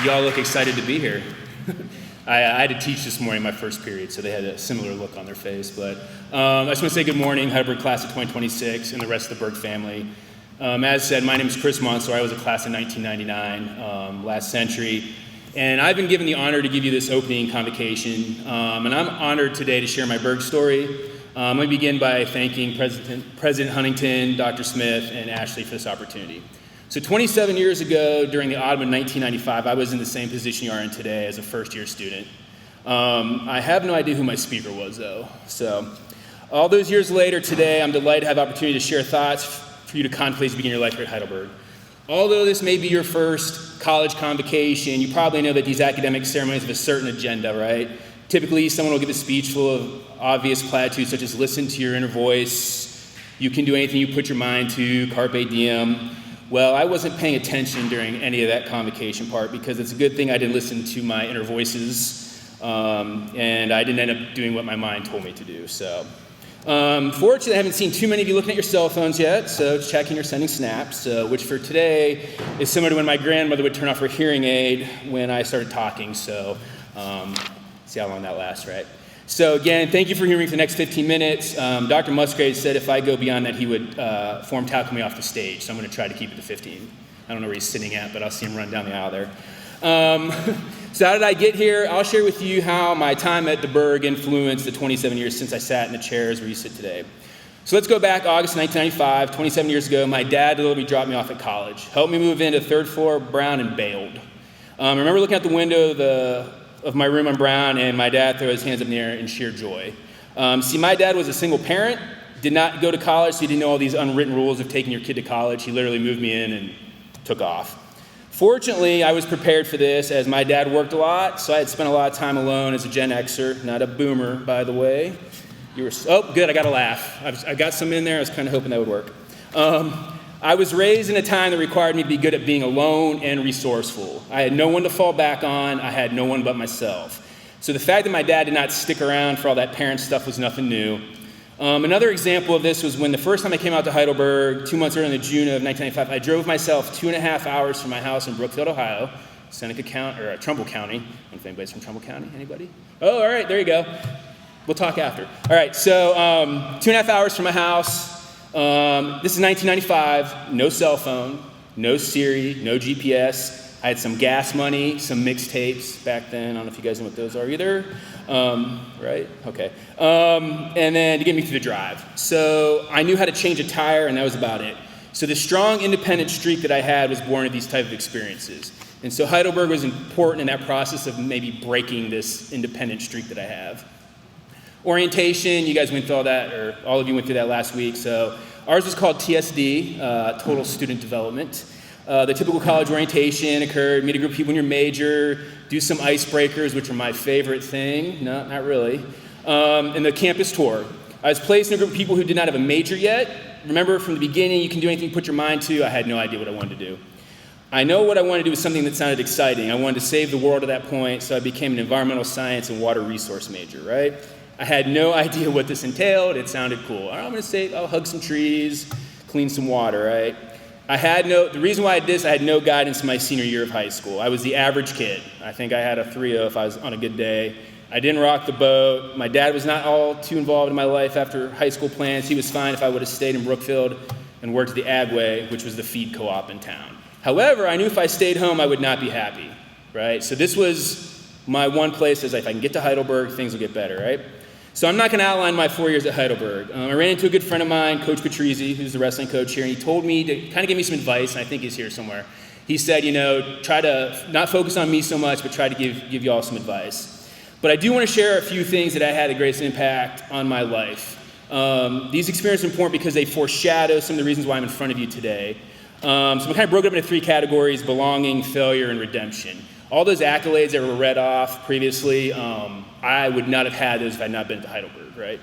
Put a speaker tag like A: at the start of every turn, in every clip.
A: Y'all look excited to be here. I had to teach this morning, my first period, so they had a similar look on their face. But I just want to say good morning, Heidelberg class of 2026, and the rest of the Berg family. As said, my name is Chris Monsour. I was a class in 1999, last century. And I've been given the honor to give you this opening convocation. And I'm honored today to share my Berg story. Let me begin by thanking President Huntington, Dr. Smith, and Ashley for this opportunity. So 27 years ago, during the autumn of 1995, I was in the same position you are in today as a first-year student. I have no idea who my speaker was, though. So all those years later, today, I'm delighted to have the opportunity to share thoughts for you to contemplate as you begin your life here at Heidelberg. Although this may be your first college convocation, you probably know that these academic ceremonies have a certain agenda, right? Typically, someone will give a speech full of obvious platitudes, such as listen to your inner voice, you can do anything you put your mind to, carpe diem. Well, I wasn't paying attention during any of that convocation part because it's a good thing I didn't listen to my inner voices, and I didn't end up doing what my mind told me to do. So, fortunately, I haven't seen too many of you looking at your cell phones yet, so checking or sending snaps, which for today is similar to when my grandmother would turn off her hearing aid when I started talking. So, see how long that lasts, right? So again, thank you for hearing me for the next 15 minutes. Dr. Musgrave said if I go beyond that, he would form tackle me off the stage. So I'm going to try to keep it to 15. I don't know where he's sitting at, but I'll see him run down the aisle there. So how did I get here? I'll share with you how my time at the Berg influenced the 27 years since I sat in the chairs where you sit today. So let's go back August 1995, 27 years ago. My dad literally dropped me off at college, helped me move into third floor Brown and bailed. I remember looking out the window of my room on Brown, and my dad threw his hands up in the air in sheer joy. See, my dad was a single parent, did not go to college, so he didn't know all these unwritten rules of taking your kid to college. He literally moved me in and took off. Fortunately, I was prepared for this, as my dad worked a lot, so I had spent a lot of time alone as a Gen Xer, not a boomer, by the way. Oh, good, I got a laugh. I got some in there. I was kind of hoping that would work. I was raised in a time that required me to be good at being alone and resourceful. I had no one to fall back on. I had no one but myself. So the fact that my dad did not stick around for all that parent stuff was nothing new. Another example of this was when the first time I came out to Heidelberg, 2 months earlier in June of 1995, I drove myself 2.5 hours from my house in Brookfield, Ohio, Trumbull County. I don't know if anybody's from Trumbull County. Anybody? Oh, all right, there you go. We'll talk after. All right, so 2.5 hours from my house. This is 1995, no cell phone, no Siri, no GPS. I had some gas money, some mixtapes back then. I don't know if you guys know what those are either. Right? Okay. And then to get me through the drive. So I knew how to change a tire, and that was about it. So the strong independent streak that I had was born of these type of experiences. And so Heidelberg was important in that process of maybe breaking this independent streak that I have. Orientation, you guys went through all that, or all of you went through that last week. So ours was called TSD, Total Student Development. The typical college orientation occurred, meet a group of people in your major, do some icebreakers, which are my favorite thing. No, not really. And the campus tour. I was placed in a group of people who did not have a major yet. Remember, from the beginning, you can do anything you put your mind to. I had no idea what I wanted to do. I know what I wanted to do was something that sounded exciting. I wanted to save the world at that point, so I became an environmental science and water resource major, right? I had no idea what this entailed. It sounded cool. All right, I'm going to say I'll hug some trees, clean some water, right? The reason why I did this, I had no guidance in my senior year of high school. I was the average kid. I think I had a 3.0 if I was on a good day. I didn't rock the boat. My dad was not all too involved in my life after high school plans. He was fine if I would have stayed in Brookfield and worked at the Agway, which was the feed co-op in town. However, I knew if I stayed home, I would not be happy, right? So this was my one place as if I can get to Heidelberg, things will get better, right? So I'm not going to outline my 4 years at Heidelberg. I ran into a good friend of mine, Coach Patrizzi, who's the wrestling coach here, and he told me to kind of give me some advice, and I think he's here somewhere. He said, try to not focus on me so much, but try to give you all some advice. But I do want to share a few things that I had the greatest impact on my life. These experiences are important because they foreshadow some of the reasons why I'm in front of you today. So we kind of broke it up into 3 categories: belonging, failure, and redemption. All those accolades that were read off previously, I would not have had those if I had not been to Heidelberg, right?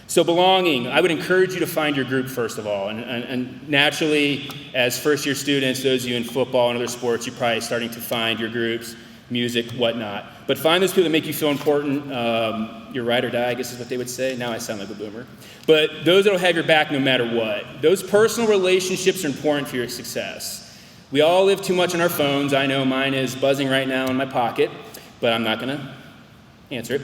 A: So belonging, I would encourage you to find your group first of all. And naturally, as first-year students, those of you in football and other sports, you're probably starting to find your groups, music, whatnot. But find those people that make you feel important. Your ride or die, I guess is what they would say. Now I sound like a boomer. But those that will have your back no matter what. Those personal relationships are important for your success. We all live too much on our phones. I know mine is buzzing right now in my pocket, but I'm not going to answer it.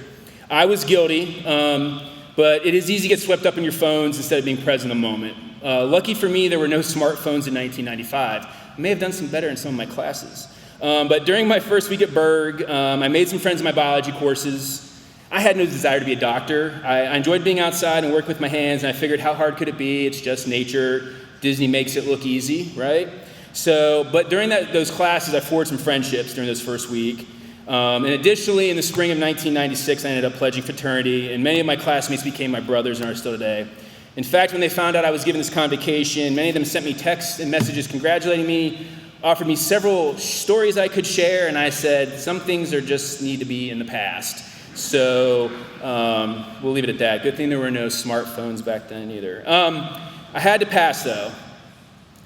A: I was guilty, but it is easy to get swept up in your phones instead of being present in the moment. Lucky for me, there were no smartphones in 1995. I may have done some better in some of my classes. But during my first week at Berg, I made some friends in my biology courses. I had no desire to be a doctor. I enjoyed being outside and working with my hands, and I figured how hard could it be? It's just nature. Disney makes it look easy, right? But during those classes, I forged some friendships during this first week. And additionally, in the spring of 1996, I ended up pledging fraternity, and many of my classmates became my brothers and are still today. In fact, when they found out I was given this convocation, many of them sent me texts and messages congratulating me, offered me several stories I could share, and I said, some things just need to be in the past. So we'll leave it at that. Good thing there were no smartphones back then either. I had to pass, though,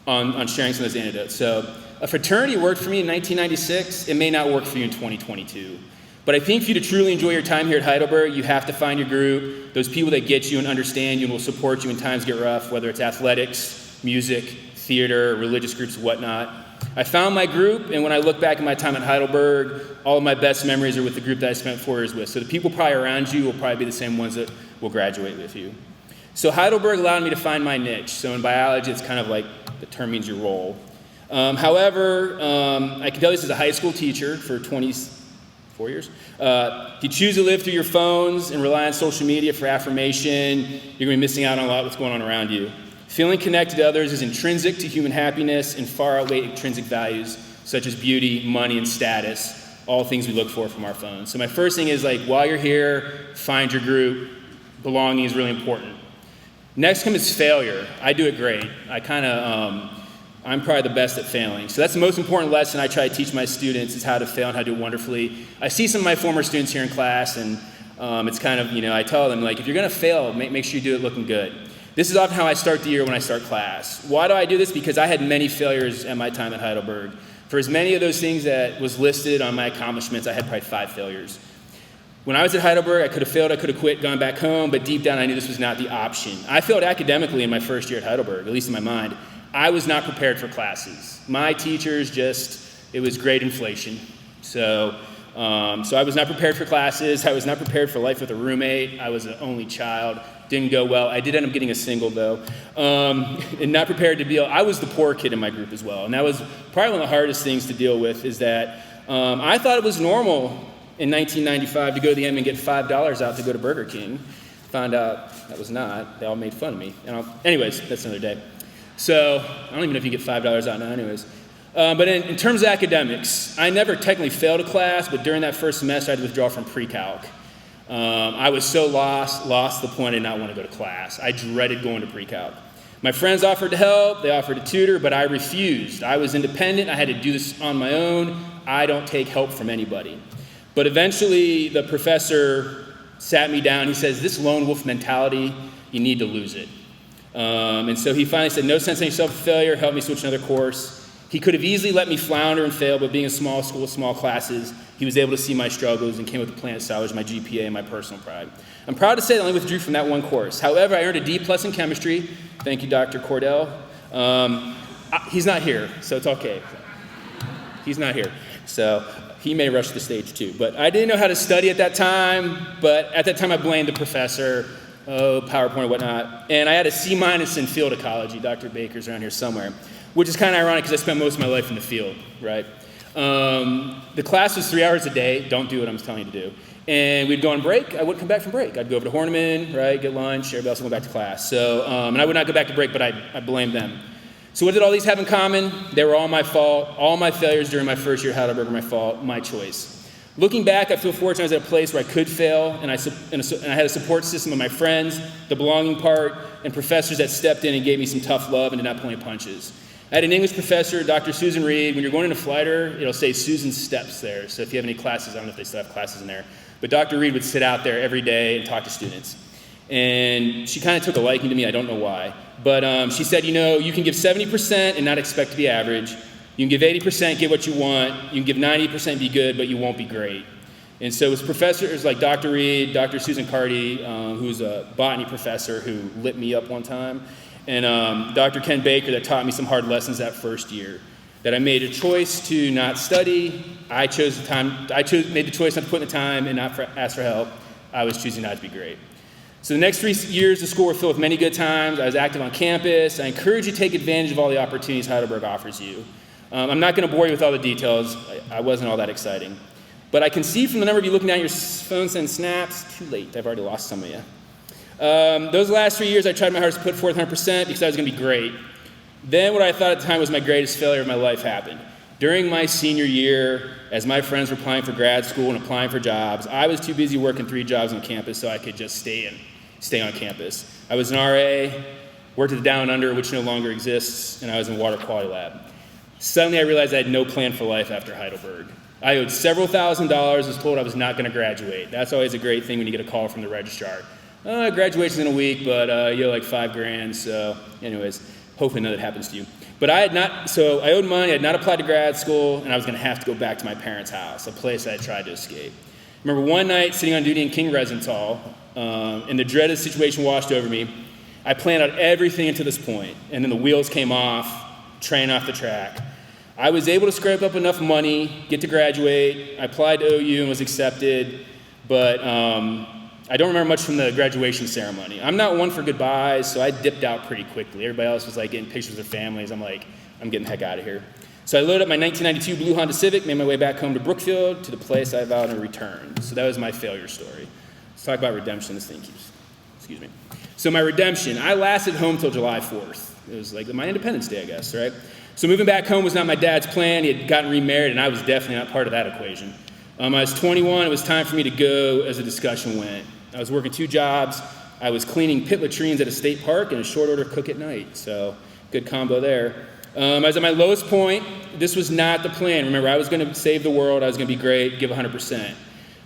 A: on sharing some of those anecdotes. So a fraternity worked for me in 1996. It may not work for you in 2022. But I think for you to truly enjoy your time here at Heidelberg, you have to find your group, those people that get you and understand you and will support you when times get rough, whether it's athletics, music, theater, religious groups, whatnot. I found my group, and when I look back at my time at Heidelberg, all of my best memories are with the group that I spent 4 years with. So the people probably around you will probably be the same ones that will graduate with you. So Heidelberg allowed me to find my niche. So in biology, it's kind of like the term means your role. However, I can tell you this as a high school teacher for 24 years. If you choose to live through your phones and rely on social media for affirmation, you're going to be missing out on a lot of what's going on around you. Feeling connected to others is intrinsic to human happiness and far outweigh intrinsic values such as beauty, money, and status, all things we look for from our phones. So my first thing is, while you're here, find your group. Belonging is really important. Next comes failure. I do it great. I'm probably the best at failing. So that's the most important lesson I try to teach my students is how to fail and how to do it wonderfully. I see some of my former students here in class, and it's kind of, I tell them, if you're going to fail, make sure you do it looking good. This is often how I start the year when I start class. Why do I do this? Because I had many failures at my time at Heidelberg. For as many of those things that was listed on my accomplishments, I had probably 5 failures. When I was at Heidelberg, I could have failed, I could have quit, gone back home, but deep down I knew this was not the option. I failed academically in my first year at Heidelberg, at least in my mind. I was not prepared for classes. My teachers it was grade inflation. So I was not prepared for classes. I was not prepared for life with a roommate. I was an only child. Didn't go well. I did end up getting a single, though. And not prepared to I was the poor kid in my group as well. And that was probably one of the hardest things to deal with is that I thought it was normal in 1995 to go to the M and get $5 out to go to Burger King. Found out that was not. They all made fun of me. Anyways, that's another day. So I don't even know if you get $5 out now anyways. But in terms of academics, I never technically failed a class, but during that first semester, I had to withdraw from pre-calc. I was so lost to the point I did not want to go to class. I dreaded going to pre-calc. My friends offered to help, they offered to tutor, but I refused. I was independent, I had to do this on my own. I don't take help from anybody. But eventually, the professor sat me down, he says, this lone wolf mentality, you need to lose it. And so he finally said, no sense in yourself a failure, help me switch another course. He could have easily let me flounder and fail, but being a small school with small classes, he was able to see my struggles and came with a plan to salvage my GPA and my personal pride. I'm proud to say that I only withdrew from that one course. However, I earned a D+ in chemistry. Thank you, Dr. Cordell. He's not here, so it's okay. He's not here. So he may rush the stage too. But I didn't know how to study at that time, but at that time I blamed the professor, PowerPoint and whatnot. And I had a C- in field ecology. Dr. Baker's around here somewhere, which is kind of ironic because I spent most of my life in the field, right? The class was 3 hours a day. Don't do what I'm telling you to do. And we'd go on break. I wouldn't come back from break. I'd go over to Horniman, right, get lunch. Everybody else would go back to class. So, and I would not go back to break, but I blamed them. So what did all these have in common? They were all my fault. All my failures during my first year at Heidelberg were my fault, my choice. Looking back, I feel fortunate I was at a place where I could fail, and I had a support system of my friends, the belonging part, and professors that stepped in and gave me some tough love and did not pull any punches. I had an English professor, Dr. Susan Reed. When you're going into Flighter, it'll say Susan's Steps there. So if you have any classes, I don't know if they still have classes in there. But Dr. Reed would sit out there every day and talk to students. And she kind of took a liking to me. I don't know why. But she said, you can give 70% and not expect to be average. You can give 80%, get what you want. You can give 90%, be good, but you won't be great. And so it was professors like Dr. Reed, Dr. Susan Carty, who's a botany professor who lit me up one time, and Dr. Ken Baker that taught me some hard lessons that first year. that I made a choice to not study. I made the choice not to put in the time and not ask for help. I was choosing not to be great. So the next 3 years of school were filled with many good times. I was active on campus. I encourage you to take advantage of all the opportunities Heidelberg offers you. I'm not going to bore you with all the details. I wasn't all that exciting. But I can see from the number of you looking down your phones and snaps, too late. I've already lost some of you. Those last 3 years, I tried my hardest to put forth 100% because I was going to be great. Then what I thought at the time was my greatest failure of my life happened. During my senior year, as my friends were applying for grad school and applying for jobs, I was too busy working 3 jobs on campus so I could just stay on campus. I was an RA, worked at the Down Under, which no longer exists, and I was in water quality lab. Suddenly I realized I had no plan for life after Heidelberg. I owed several $1,000s, was told I was not going to graduate. That's always a great thing when you get a call from the registrar. Graduation's in a week, but you owe like $5,000, so anyways, hopefully none of that happens to you. But I owed money, I had not applied to grad school, and I was going to have to go back to my parents' house, a place I had tried to escape. I remember one night sitting on duty in King Residence Hall, and the dreaded situation washed over me. I planned out everything until this point, and then the wheels came off, train off the track. I was able to scrape up enough money, get to graduate. I applied to OU and was accepted, but I don't remember much from the graduation ceremony. I'm not one for goodbyes, so I dipped out pretty quickly. Everybody else was like getting pictures of their families. I'm like, I'm getting the heck out of here. So I loaded up my 1992 blue Honda Civic, made my way back home to Brookfield, to the place I vowed to return. So that was my failure story. Let's talk about redemption. This thing keeps, excuse me. So my redemption, I lasted home till July 4th. It was like my Independence Day, I guess, right? So moving back home was not my dad's plan. He had gotten remarried, and I was definitely not part of that equation. I was 21. It was time for me to go as the discussion went. I was working 2 jobs. I was cleaning pit latrines at a state park and a short order cook at night. So good combo there. I was at my lowest point. This was not the plan. Remember, I was going to save the world. I was going to be great, give 100%.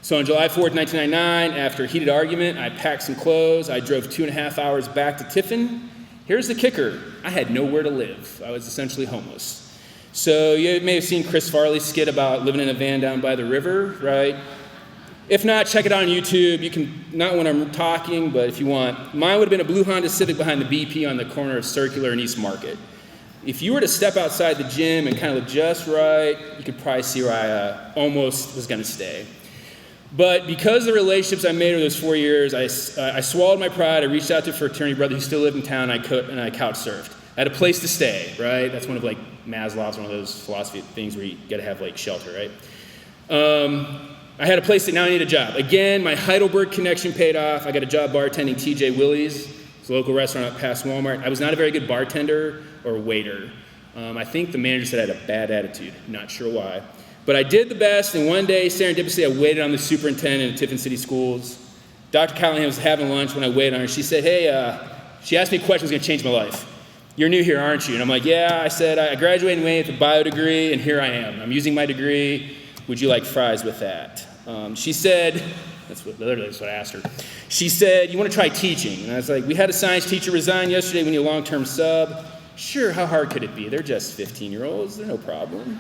A: So on July 4th, 1999, after a heated argument, I packed some clothes. I drove 2.5 hours back to Tiffin. Here's the kicker. I had nowhere to live. I was essentially homeless. So you may have seen Chris Farley's skit about living in a van down by the river, right? If not, check it out on YouTube. You can, not when I'm talking, but if you want. Mine would have been a blue Honda Civic behind the BP on the corner of Circular and East Market. If you were to step outside the gym and kind of look just right, you could probably see where I almost was going to stay. But because of the relationships I made over those 4 years, I swallowed my pride. I reached out to a fraternity brother who still lived in town, and I couch surfed. I had a place to stay, right? That's one of like Maslow's, one of those philosophy things where you got to have like shelter, right? I had a place that now I need a job. Again, my Heidelberg connection paid off. I got a job bartending TJ Willie's. It's a local restaurant out past Walmart. I was not a very good bartender or waiter. I think the manager said I had a bad attitude. Not sure why. But I did the best, and one day, serendipitously, I waited on the superintendent at Tiffin City Schools. Dr. Callahan was having lunch when I waited on her. She said, she asked me a question that was going to change my life. You're new here, aren't you? And I'm like, yeah. I said, I graduated in May with a bio degree, and here I am. I'm using my degree. Would you like fries with that? She said, literally that's what I asked her. She said, you want to try teaching? And I was like, we had a science teacher resign yesterday. We need a long-term sub. Sure, how hard could it be? They're just 15-year-olds. They're no problem.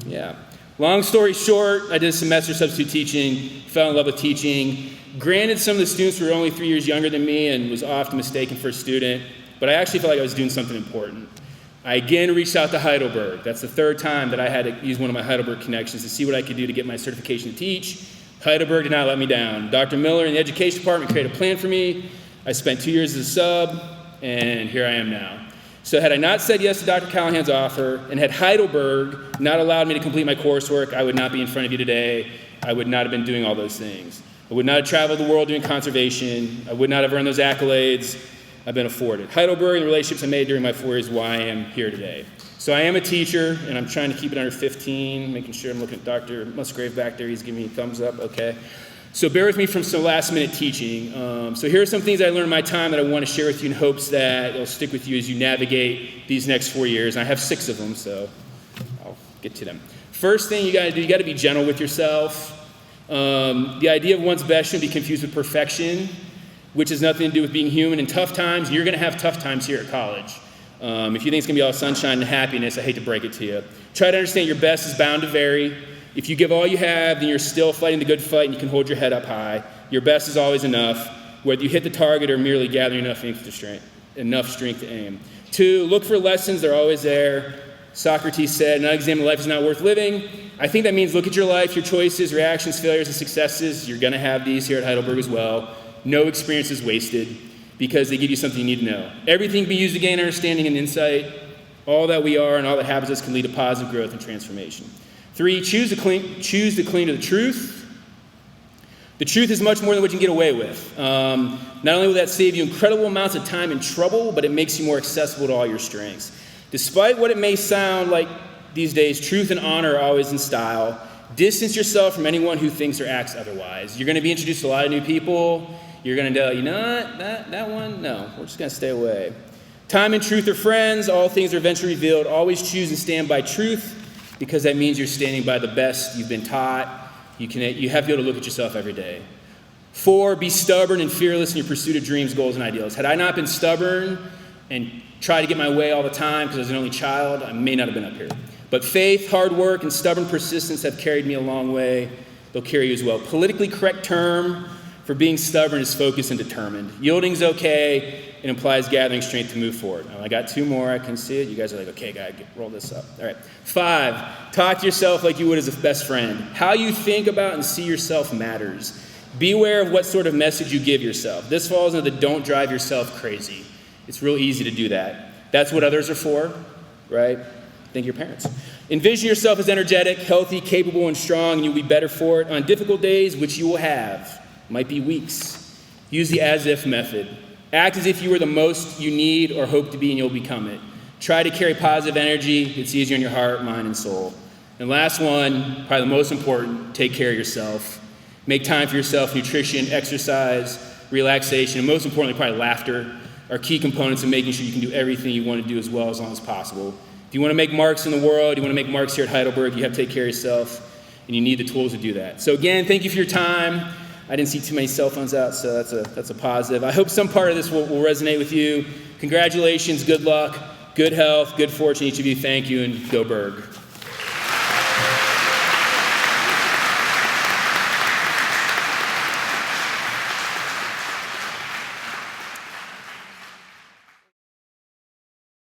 A: Yeah. Long story short, I did a semester substitute teaching, fell in love with teaching. Granted, some of the students were only 3 years younger than me and was often mistaken for a student, but I actually felt like I was doing something important. I again reached out to Heidelberg. That's the 3rd time that I had to use one of my Heidelberg connections to see what I could do to get my certification to teach. Heidelberg did not let me down. Dr. Miller in the education department created a plan for me. I spent 2 years as a sub, and here I am now. So had I not said yes to Dr. Callahan's offer, and had Heidelberg not allowed me to complete my coursework, I would not be in front of you today. I would not have been doing all those things. I would not have traveled the world doing conservation. I would not have earned those accolades I've been afforded. Heidelberg and the relationships I made during my 4 years is why I am here today. So I am a teacher, and I'm trying to keep it under 15, making sure I'm looking at Dr. Musgrave back there. He's giving me a thumbs up. Okay. So bear with me from some last-minute teaching. So here are some things I learned in my time that I want to share with you in hopes that it'll stick with you as you navigate these next 4 years. And I have 6 of them, so I'll get to them. First thing you got to do, you got to be gentle with yourself. The idea of one's best shouldn't be confused with perfection, which has nothing to do with being human. In tough times, you're going to have tough times here at college. If you think it's going to be all sunshine and happiness, I hate to break it to you. Try to understand your best is bound to vary. If you give all you have, then you're still fighting the good fight and you can hold your head up high. Your best is always enough, whether you hit the target or merely gathering enough strength to aim. 2, look for lessons. They're always there. Socrates said, an unexamined life is not worth living. I think that means look at your life, your choices, reactions, failures, and successes. You're going to have these here at Heidelberg as well. No experience is wasted because they give you something you need to know. Everything can be used to gain understanding and insight. All that we are and all that happens to us can lead to positive growth and transformation. 3, choose to cling to the truth. The truth is much more than what you can get away with. Not only will that save you incredible amounts of time and trouble, but it makes you more accessible to all your strengths. Despite what it may sound like these days, truth and honor are always in style. Distance yourself from anyone who thinks or acts otherwise. You're going to be introduced to a lot of new people. You're going to go, you know what, that one, no, we're just going to stay away. Time and truth are friends. All things are eventually revealed. Always choose and stand by truth because that means you're standing by the best you've been taught. You have to be able to look at yourself every day. 4, be stubborn and fearless in your pursuit of dreams, goals, and ideals. Had I not been stubborn and tried to get my way all the time because I was an only child, I may not have been up here. But faith, hard work, and stubborn persistence have carried me a long way. They'll carry you as well. Politically correct term for being stubborn is focused and determined. Yielding's okay. It implies gathering strength to move forward. I got 2 more. I can see it. You guys are like, okay, guy, roll this up. All right. 5, talk to yourself like you would as a best friend. How you think about and see yourself matters. Beware of what sort of message you give yourself. This falls into the don't drive yourself crazy. It's real easy to do that. That's what others are for, right? Think your parents. Envision yourself as energetic, healthy, capable, and strong, and you'll be better for it on difficult days, which you will have. Might be weeks. Use the as-if method. Act as if you were the most you need or hope to be, and you'll become it. Try to carry positive energy. It's easier on your heart, mind, and soul. And last one, probably the most important, take care of yourself. Make time for yourself. Nutrition, exercise, relaxation, and most importantly, probably laughter are key components of making sure you can do everything you want to do as well as long as possible. If you want to make marks in the world, you want to make marks here at Heidelberg, you have to take care of yourself, and you need the tools to do that. So again, thank you for your time. I didn't see too many cell phones out, so that's a positive. I hope some part of this will resonate with you. Congratulations, good luck, good health, good fortune, each of you. Thank you, and go Berg.